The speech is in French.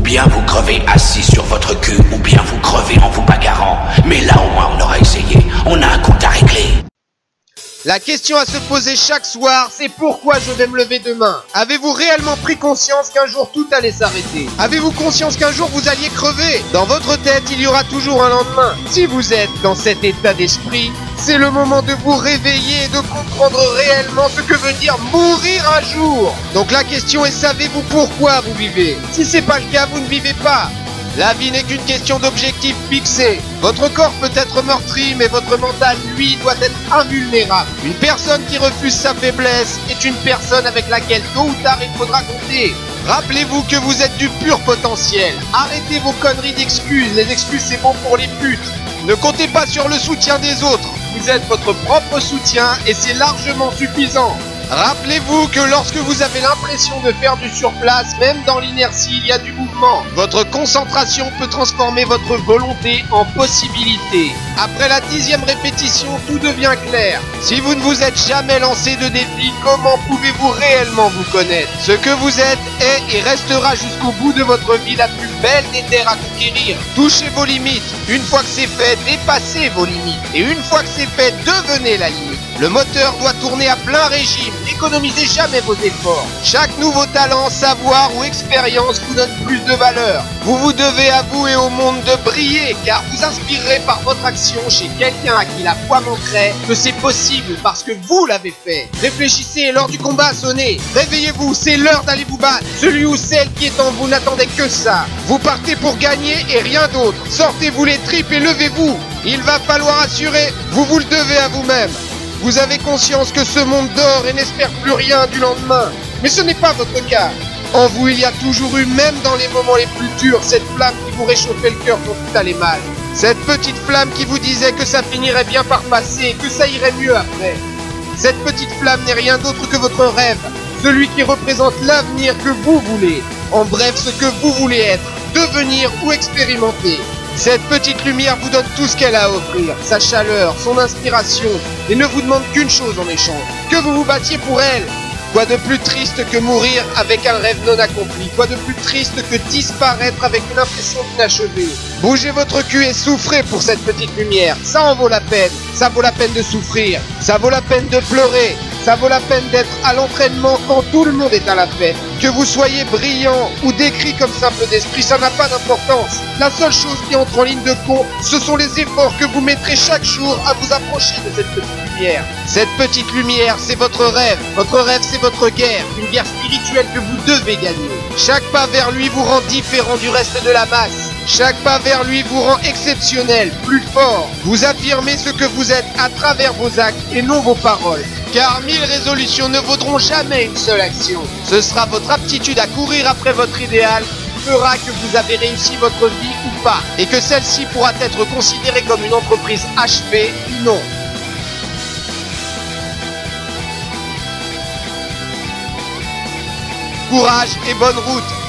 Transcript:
bien vous crevez assis sur votre cul, ou bien vous crevez en vous bagarrant. Mais là au moins on aura essayé, on a un compte à régler. La question à se poser chaque soir, c'est pourquoi je vais me lever demain? Avez-vous réellement pris conscience qu'un jour tout allait s'arrêter? Avez-vous conscience qu'un jour vous alliez crever? Dans votre tête, il y aura toujours un lendemain. Si vous êtes dans cet état d'esprit, c'est le moment de vous réveiller et de comprendre réellement ce que veut dire mourir un jour. Donc la question est, savez-vous pourquoi vous vivez? Si c'est pas le cas, vous ne vivez pas. La vie n'est qu'une question d'objectifs fixés. Votre corps peut être meurtri, mais votre mental, lui, doit être invulnérable. Une personne qui refuse sa faiblesse est une personne avec laquelle tôt ou tard il faudra compter. Rappelez-vous que vous êtes du pur potentiel. Arrêtez vos conneries d'excuses. Les excuses, c'est bon pour les putes. Ne comptez pas sur le soutien des autres. Vous êtes votre propre soutien et c'est largement suffisant. Rappelez-vous que lorsque vous avez l'impression de faire du surplace, même dans l'inertie, il y a du mouvement. Votre concentration peut transformer votre volonté en possibilité. Après la 10e répétition, tout devient clair. Si vous ne vous êtes jamais lancé de défi, comment pouvez-vous réellement vous connaître? Ce que vous êtes est et restera jusqu'au bout de votre vie la plus belle des terres à conquérir. Touchez vos limites. Une fois que c'est fait, dépassez vos limites. Et une fois que c'est fait, devenez la limite. Le moteur doit tourner à plein régime. N'économisez jamais vos efforts. Chaque nouveau talent, savoir ou expérience vous donne plus de valeur. Vous vous devez à vous et au monde de briller, car vous inspirerez par votre action chez quelqu'un à qui la foi manquerait que c'est possible parce que vous l'avez fait. Réfléchissez, l'heure du combat a sonné. Réveillez-vous, c'est l'heure d'aller vous battre. Celui ou celle qui est en vous n'attendait que ça. Vous partez pour gagner et rien d'autre. Sortez-vous les tripes et levez-vous. Il va falloir assurer, vous le devez à vous-même. Vous avez conscience que ce monde dort et n'espère plus rien du lendemain. Mais ce n'est pas votre cas. En vous, il y a toujours eu, même dans les moments les plus durs, cette flamme qui vous réchauffait le cœur quand tout allait mal. Cette petite flamme qui vous disait que ça finirait bien par passer, que ça irait mieux après. Cette petite flamme n'est rien d'autre que votre rêve, celui qui représente l'avenir que vous voulez. En bref, ce que vous voulez être, devenir ou expérimenter. Cette petite lumière vous donne tout ce qu'elle a à offrir, sa chaleur, son inspiration, et ne vous demande qu'une chose en échange, que vous vous battiez pour elle. Quoi de plus triste que mourir avec un rêve non accompli? Quoi de plus triste que disparaître avec une impression inachevée? Bougez votre cul et souffrez pour cette petite lumière, ça en vaut la peine. Ça vaut la peine de souffrir, ça vaut la peine de pleurer, ça vaut la peine d'être à l'entraînement quand tout le monde est à la fête. Que vous soyez brillant ou décrit comme simple d'esprit, ça n'a pas d'importance. La seule chose qui entre en ligne de compte, ce sont les efforts que vous mettrez chaque jour à vous approcher de cette petite lumière. Cette petite lumière, c'est votre rêve. Votre rêve, c'est votre guerre. Une guerre spirituelle que vous devez gagner. Chaque pas vers lui vous rend différent du reste de la masse. Chaque pas vers lui vous rend exceptionnel, plus fort. Vous affirmez ce que vous êtes à travers vos actes et non vos paroles. Car 1000 résolutions ne vaudront jamais une seule action. Ce sera votre aptitude à courir après votre idéal qui fera que vous avez réussi votre vie ou pas. Et que celle-ci pourra être considérée comme une entreprise achevée ou non. Courage et bonne route!